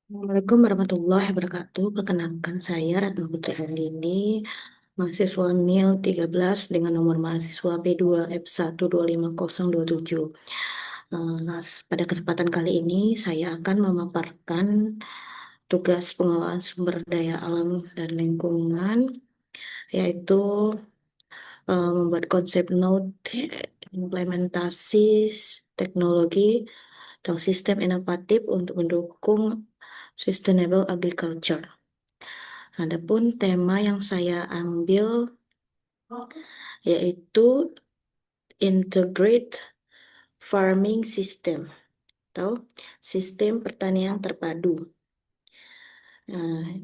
Assalamualaikum warahmatullahi wabarakatuh. Perkenalkan saya Ratna Putri Andini, mahasiswa NIL 13 dengan nomor mahasiswa B2F1250027. Pada kesempatan kali ini saya akan memaparkan tugas pengelolaan sumber daya alam dan lingkungan, yaitu membuat konsep node implementasi teknologi atau sistem inovatif untuk mendukung sustainable agriculture. Adapun tema yang saya ambil yaitu integrate farming system atau sistem pertanian terpadu.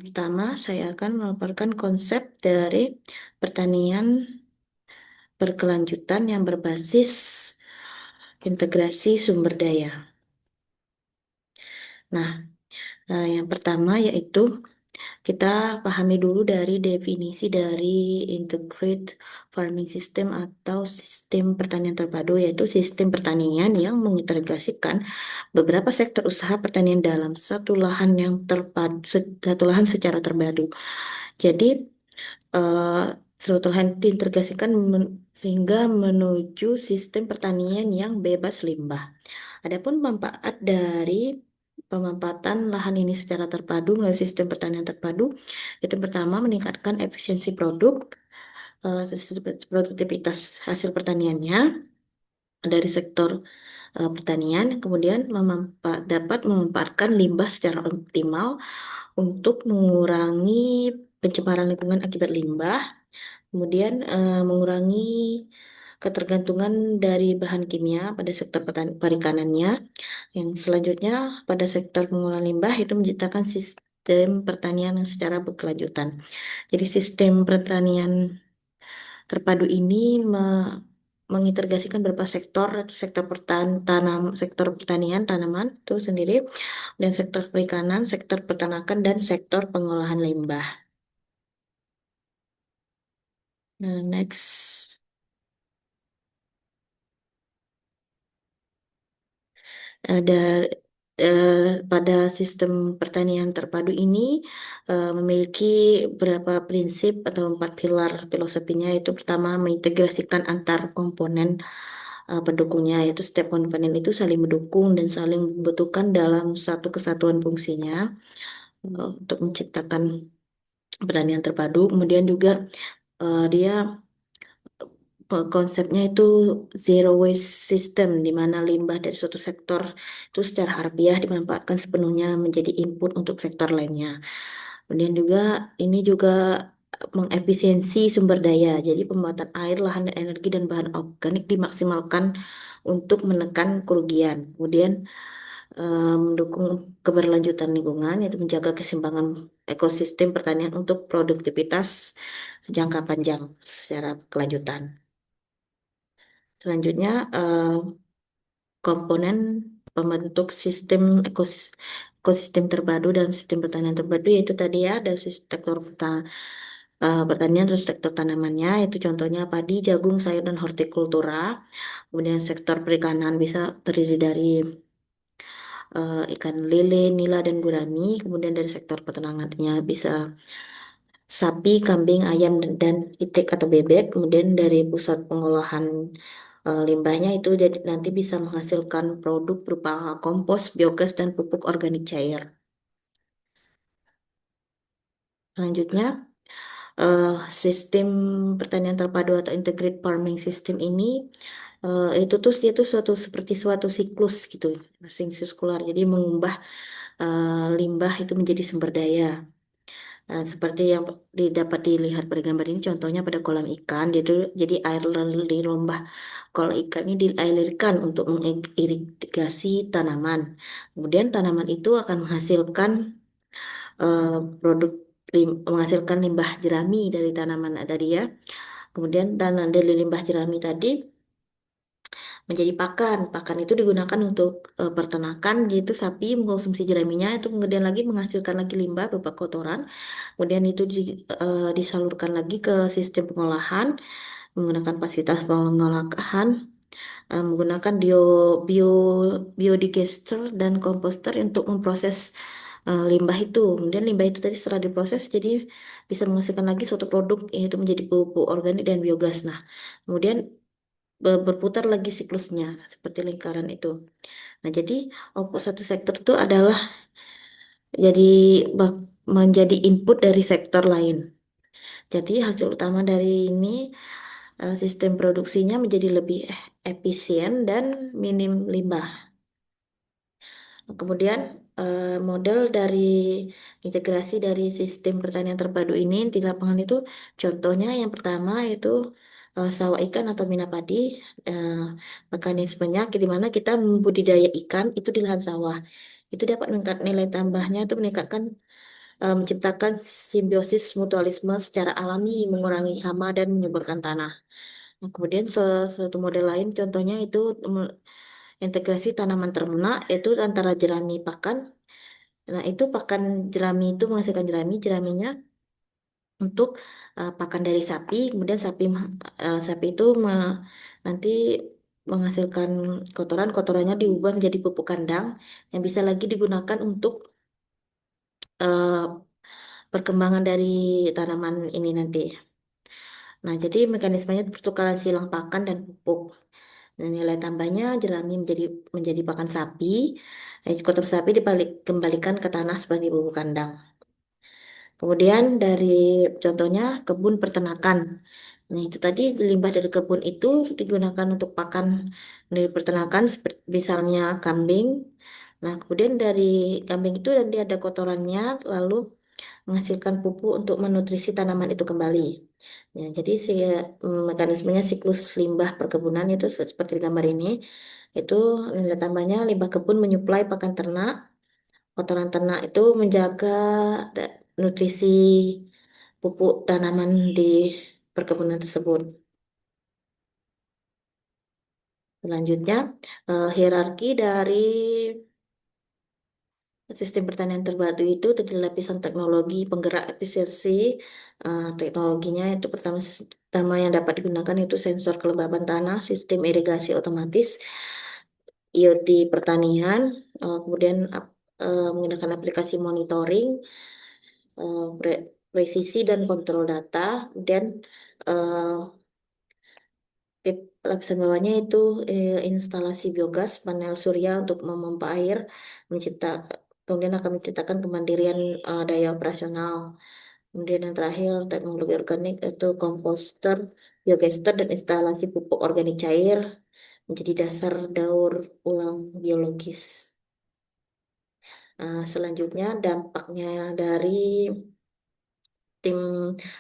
Pertama, saya akan memaparkan konsep dari pertanian berkelanjutan yang berbasis integrasi sumber daya. Nah, yang pertama yaitu kita pahami dulu dari definisi dari integrated farming system atau sistem pertanian terpadu, yaitu sistem pertanian yang mengintegrasikan beberapa sektor usaha pertanian dalam satu lahan yang terpadu, satu lahan secara terpadu. Jadi eh, suatu lahan diintegrasikan sehingga menuju sistem pertanian yang bebas limbah. Adapun manfaat dari pemanfaatan lahan ini secara terpadu melalui sistem pertanian terpadu, itu pertama meningkatkan efisiensi produk, produktivitas hasil pertaniannya dari sektor pertanian, kemudian dapat memanfaatkan limbah secara optimal untuk mengurangi pencemaran lingkungan akibat limbah, kemudian mengurangi ketergantungan dari bahan kimia pada sektor perikanannya. Yang selanjutnya pada sektor pengolahan limbah itu menciptakan sistem pertanian yang secara berkelanjutan. Jadi sistem pertanian terpadu ini mengintegrasikan beberapa sektor, sektor sektor pertanian tanaman itu sendiri, dan sektor perikanan, sektor peternakan, dan sektor pengolahan limbah. Nah, next. Ada eh, pada sistem pertanian terpadu ini memiliki beberapa prinsip atau empat pilar filosofinya, yaitu pertama mengintegrasikan antar komponen pendukungnya, yaitu setiap komponen itu saling mendukung dan saling membutuhkan dalam satu kesatuan fungsinya untuk menciptakan pertanian terpadu. Kemudian juga dia konsepnya itu zero waste system, di mana limbah dari suatu sektor itu secara harfiah dimanfaatkan sepenuhnya menjadi input untuk sektor lainnya. Kemudian juga ini juga mengefisiensi sumber daya, jadi pembuatan air, lahan, dan energi dan bahan organik dimaksimalkan untuk menekan kerugian. Kemudian mendukung keberlanjutan lingkungan, yaitu menjaga keseimbangan ekosistem pertanian untuk produktivitas jangka panjang secara kelanjutan. Selanjutnya, komponen pembentuk sistem ekosistem terpadu dan sistem pertanian terpadu, yaitu tadi ya ada sektor pertanian dan sektor tanamannya, itu contohnya padi, jagung, sayur, dan hortikultura. Kemudian sektor perikanan bisa terdiri dari ikan lele, nila, dan gurami. Kemudian dari sektor peternaknya bisa sapi, kambing, ayam, dan itik atau bebek. Kemudian dari pusat pengolahan limbahnya itu jadi nanti bisa menghasilkan produk berupa kompos, biogas, dan pupuk organik cair. Selanjutnya, eh, sistem pertanian terpadu atau integrated farming system ini itu tuh dia tuh seperti suatu siklus gitu, sirkular. Jadi mengubah limbah itu menjadi sumber daya. Seperti yang dapat dilihat pada gambar ini, contohnya pada kolam ikan, jadi air di limbah kolam ikan ini dialirkan untuk mengirigasi tanaman. Kemudian tanaman itu akan menghasilkan eh, produk menghasilkan limbah jerami dari tanaman tadi ya. Kemudian tanah dari limbah jerami tadi menjadi pakan. Pakan itu digunakan untuk peternakan, yaitu sapi mengkonsumsi jeraminya, itu kemudian lagi menghasilkan lagi limbah berupa kotoran. Kemudian itu disalurkan lagi ke sistem pengolahan menggunakan fasilitas pengolahan, menggunakan bio biodigester dan komposter untuk memproses limbah itu. Kemudian limbah itu tadi setelah diproses jadi bisa menghasilkan lagi suatu produk yaitu menjadi pupuk organik dan biogas. Nah, kemudian berputar lagi siklusnya seperti lingkaran itu. Nah, jadi output satu sektor itu adalah jadi menjadi input dari sektor lain. Jadi hasil utama dari ini sistem produksinya menjadi lebih efisien dan minim limbah. Kemudian model dari integrasi dari sistem pertanian terpadu ini di lapangan itu contohnya yang pertama itu sawah ikan atau mina padi. eh, Mekanismenya di mana kita membudidaya ikan itu di lahan sawah. Itu dapat meningkat nilai tambahnya itu meningkatkan menciptakan simbiosis mutualisme secara alami, mengurangi hama dan menyuburkan tanah. Nah, kemudian suatu model lain contohnya itu integrasi tanaman ternak itu antara jerami pakan. Nah, itu pakan jerami itu menghasilkan jerami, jeraminya untuk pakan dari sapi, kemudian sapi itu nanti menghasilkan kotoran, kotorannya diubah menjadi pupuk kandang yang bisa lagi digunakan untuk eh, perkembangan dari tanaman ini nanti. Nah, jadi mekanismenya pertukaran silang pakan dan pupuk. Dan nilai tambahnya jerami menjadi pakan sapi, kotor sapi kembalikan ke tanah sebagai bubuk kandang. Kemudian dari contohnya kebun peternakan. Nah, itu tadi limbah dari kebun itu digunakan untuk pakan dari peternakan seperti misalnya kambing. Nah, kemudian dari kambing itu nanti ada kotorannya lalu menghasilkan pupuk untuk menutrisi tanaman itu kembali. Ya, jadi mekanismenya siklus limbah perkebunan itu seperti di gambar ini. Itu nilai tambahnya limbah kebun menyuplai pakan ternak, kotoran ternak itu menjaga nutrisi pupuk tanaman di perkebunan tersebut. Selanjutnya, hierarki dari sistem pertanian terpadu itu terdiri lapisan teknologi penggerak efisiensi. Teknologinya itu pertama yang dapat digunakan itu sensor kelembaban tanah, sistem irigasi otomatis, IoT pertanian, kemudian menggunakan aplikasi monitoring, presisi dan kontrol data, dan eh, lapisan bawahnya itu instalasi biogas, panel surya untuk memompa air, mencipta, kemudian akan menciptakan kemandirian daya operasional. Kemudian yang terakhir teknologi organik itu komposter, biogester dan instalasi pupuk organik cair menjadi dasar daur ulang biologis. Selanjutnya dampaknya dari tim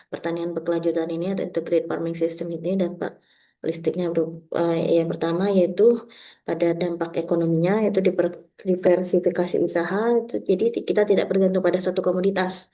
pertanian berkelanjutan ini atau integrated farming system ini dampak listiknya yang pertama yaitu pada dampak ekonominya yaitu diversifikasi usaha itu jadi kita tidak bergantung pada satu komoditas.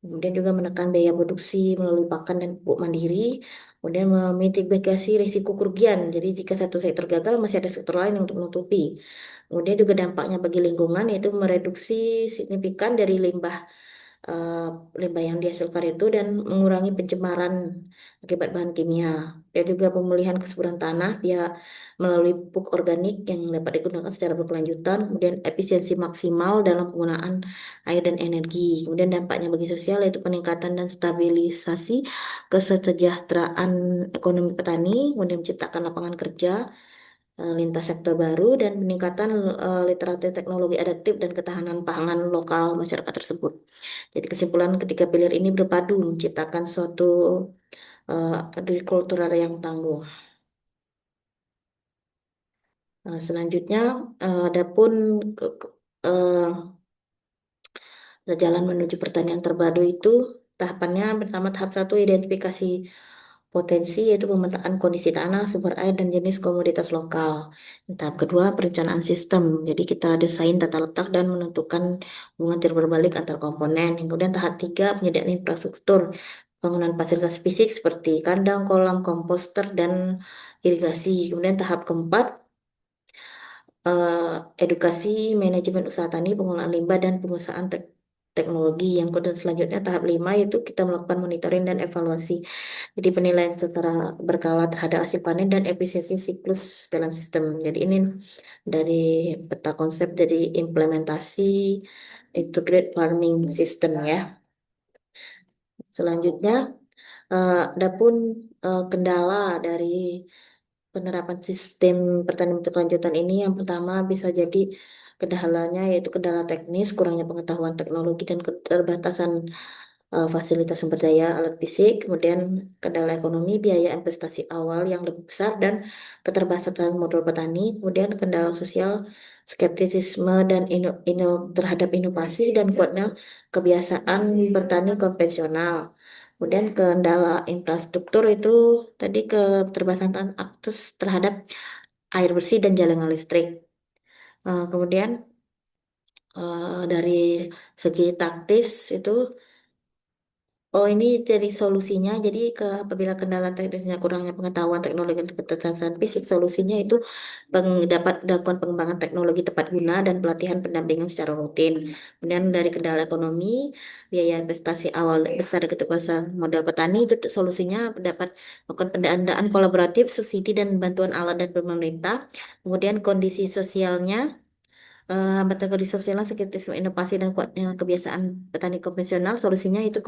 Kemudian juga menekan biaya produksi melalui pakan dan pupuk mandiri. Kemudian memitigasi risiko kerugian. Jadi jika satu sektor gagal, masih ada sektor lain yang untuk menutupi. Kemudian juga dampaknya bagi lingkungan yaitu mereduksi signifikan dari eh, limbah yang dihasilkan itu dan mengurangi pencemaran akibat bahan kimia. Dan juga pemulihan kesuburan tanah dia melalui pupuk organik yang dapat digunakan secara berkelanjutan. Kemudian efisiensi maksimal dalam penggunaan air dan energi. Kemudian dampaknya bagi sosial yaitu peningkatan dan stabilisasi kesejahteraan ekonomi petani, kemudian menciptakan lapangan kerja lintas sektor baru dan peningkatan literasi teknologi adaptif dan ketahanan pangan lokal masyarakat tersebut. Jadi kesimpulan ketiga pilar ini berpadu menciptakan suatu agrikultural yang tangguh. Selanjutnya, adapun eh, jalan menuju pertanian terpadu itu tahapannya pertama tahap satu identifikasi potensi yaitu pemetaan kondisi tanah, sumber air, dan jenis komoditas lokal. Tahap kedua, perencanaan sistem. Jadi kita desain tata letak dan menentukan hubungan terbalik antar komponen. Kemudian tahap tiga, penyediaan infrastruktur. Bangunan fasilitas fisik seperti kandang, kolam, komposter, dan irigasi. Kemudian tahap keempat, eh, edukasi manajemen usaha tani, pengolahan limbah, dan pengusahaan teknologi. Yang kemudian selanjutnya tahap 5 yaitu kita melakukan monitoring dan evaluasi. Jadi penilaian secara berkala terhadap hasil panen dan efisiensi siklus dalam sistem. Jadi ini dari peta konsep dari implementasi integrated farming system ya. Selanjutnya adapun kendala dari penerapan sistem pertanian berkelanjutan ini yang pertama bisa jadi kendalanya yaitu kendala teknis, kurangnya pengetahuan teknologi dan keterbatasan fasilitas sumber daya alat fisik, kemudian kendala ekonomi, biaya investasi awal yang lebih besar dan keterbatasan modal petani, kemudian kendala sosial, skeptisisme dan terhadap inovasi dan kuatnya kebiasaan bertani konvensional. Kemudian kendala infrastruktur itu tadi keterbatasan akses terhadap air bersih dan jaringan listrik. Kemudian dari segi taktis itu oh, ini dari solusinya. Jadi apabila kendala teknisnya kurangnya pengetahuan teknologi untuk keterbatasan fisik, solusinya itu dapat dilakukan pengembangan teknologi tepat guna dan pelatihan pendampingan secara rutin. Kemudian dari kendala ekonomi, biaya investasi awal besar dan keterbatasan modal petani itu solusinya dapat melakukan pendanaan kolaboratif, subsidi dan bantuan alat dan pemerintah. Kemudian kondisi sosialnya hambatan kondisi sosial, skeptisisme inovasi dan kuatnya kebiasaan petani konvensional, solusinya itu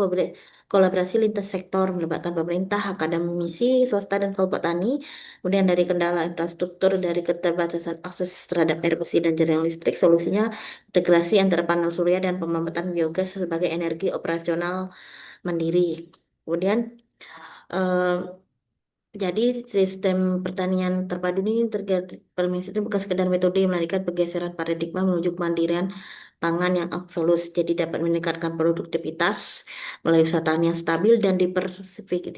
kolaborasi lintas sektor melibatkan pemerintah, akademisi, swasta dan kelompok tani. Kemudian dari kendala infrastruktur, dari keterbatasan akses terhadap air bersih dan jaringan listrik, solusinya integrasi antara panel surya dan pemambatan biogas sebagai energi operasional mandiri. Kemudian eh, jadi sistem pertanian terpadu ini tergantung itu bukan sekedar metode, melainkan pergeseran paradigma menuju kemandirian pangan yang absolut. Jadi dapat meningkatkan produktivitas melalui usaha tani yang stabil dan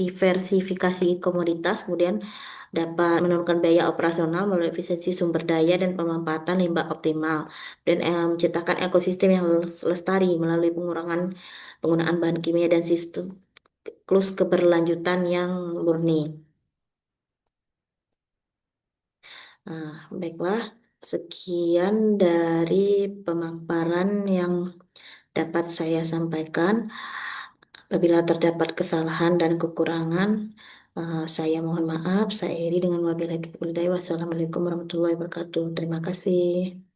diversifikasi komoditas. Kemudian dapat menurunkan biaya operasional melalui efisiensi sumber daya dan pemanfaatan limbah optimal. Dan menciptakan ekosistem yang lestari melalui pengurangan penggunaan bahan kimia dan sistem siklus keberlanjutan yang murni. Nah, baiklah, sekian dari pemaparan yang dapat saya sampaikan. Apabila terdapat kesalahan dan kekurangan, saya mohon maaf. Saya iri dengan wabillahi taufiq wal hidayah. Wassalamualaikum warahmatullahi wabarakatuh. Terima kasih.